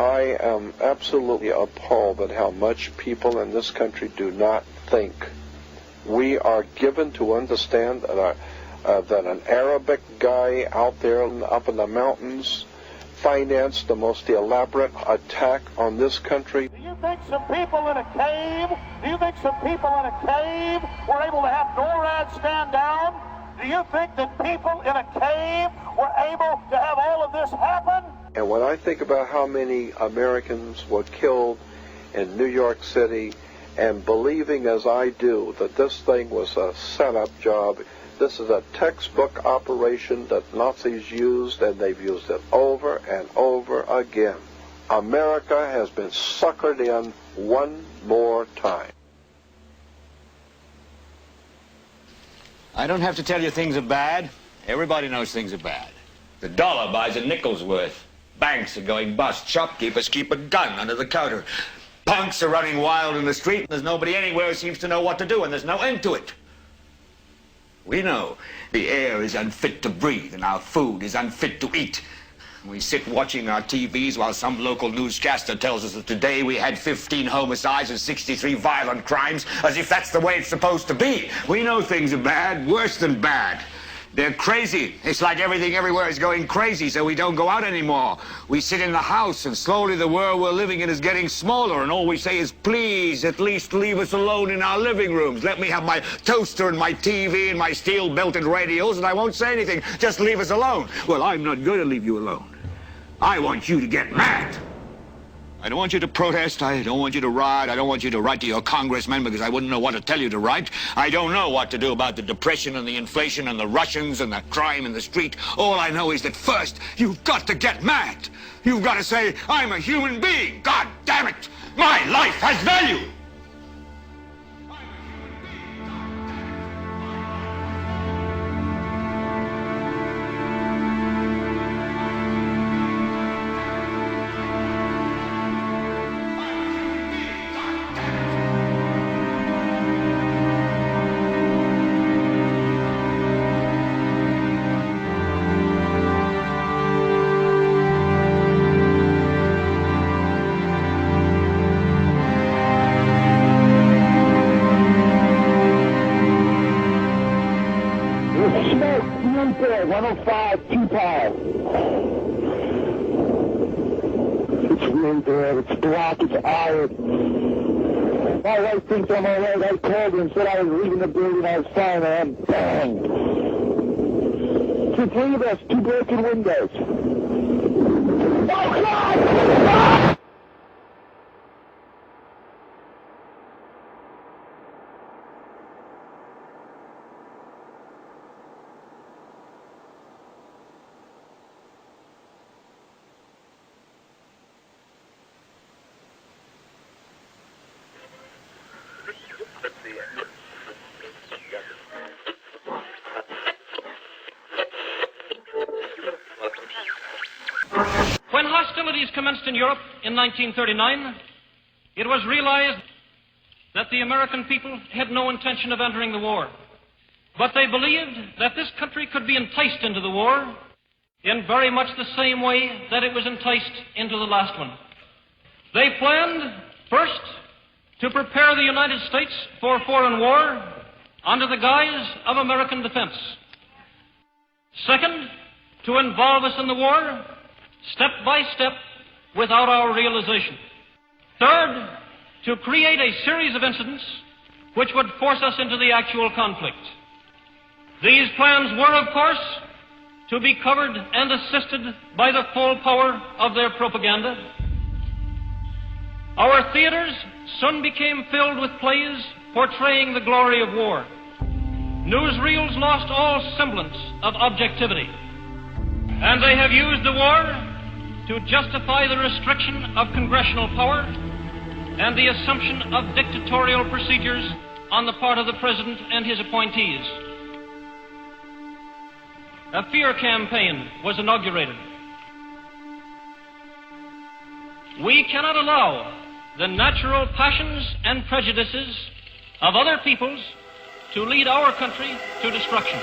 I am absolutely appalled at how much people in this country do not think. We are given to understand that an Arabic guy out there up in the mountains financed the most elaborate attack on this country. Do you think some people in a cave were able to have NORAD stand down? Do you think that people in a cave were able to have all of this happen? And when I think about how many Americans were killed in New York City, and believing as I do that this thing was a setup job, this is a textbook operation that Nazis used, and they've used it over and over again. America has been suckered in one more time. I don't have to tell you things are bad. Everybody knows things are bad. The dollar buys a nickel's worth. Banks are going bust. Shopkeepers keep a gun under the counter. Punks are running wild in the street. There's nobody anywhere who seems to know what to do, and there's no end to it. We know the air is unfit to breathe and our food is unfit to eat. We sit watching our TVs while some local newscaster tells us that today we had 15 homicides and 63 violent crimes, as if that's the way it's supposed to be. We know things are bad, worse than bad. They're crazy. It's like everything everywhere is going crazy, so we don't go out anymore. We sit in the house, and slowly the world we're living in is getting smaller, and all we say is, please, at least leave us alone in our living rooms. Let me have my toaster and my TV and my steel-belted radios, and I won't say anything. Just leave us alone. Well, I'm not going to leave you alone. I want you to get mad. I don't want you to protest. I don't want you to riot. I don't want you to write to your congressman because I wouldn't know what to tell you to write. I don't know what to do about the depression and the inflation and the Russians and the crime in the street. All I know is that first, you've got to get mad. You've got to say, I'm a human being. God damn it. My life has value. Smoke, 105, 2 pounds. It's really bad. It's black. It's iron. My wife thinks I'm all right. I called her and said I was leaving the building. I was fine, man. Bang. It's the 3 of us. 2 broken windows. Oh, God! Ah! When hostilities commenced in Europe in 1939, it was realized that the American people had no intention of entering the war. But they believed that this country could be enticed into the war in very much the same way that it was enticed into the last one. They planned, first, to prepare the United States for foreign war under the guise of American defense. Second, to involve us in the war step by step without our realization. Third, to create a series of incidents which would force us into the actual conflict. These plans were, of course, to be covered and assisted by the full power of their propaganda. Our theaters soon became filled with plays portraying the glory of war. Newsreels lost all semblance of objectivity, and they have used the war to justify the restriction of congressional power and the assumption of dictatorial procedures on the part of the President and his appointees. A fear campaign was inaugurated. We cannot allow the natural passions and prejudices of other peoples to lead our country to destruction.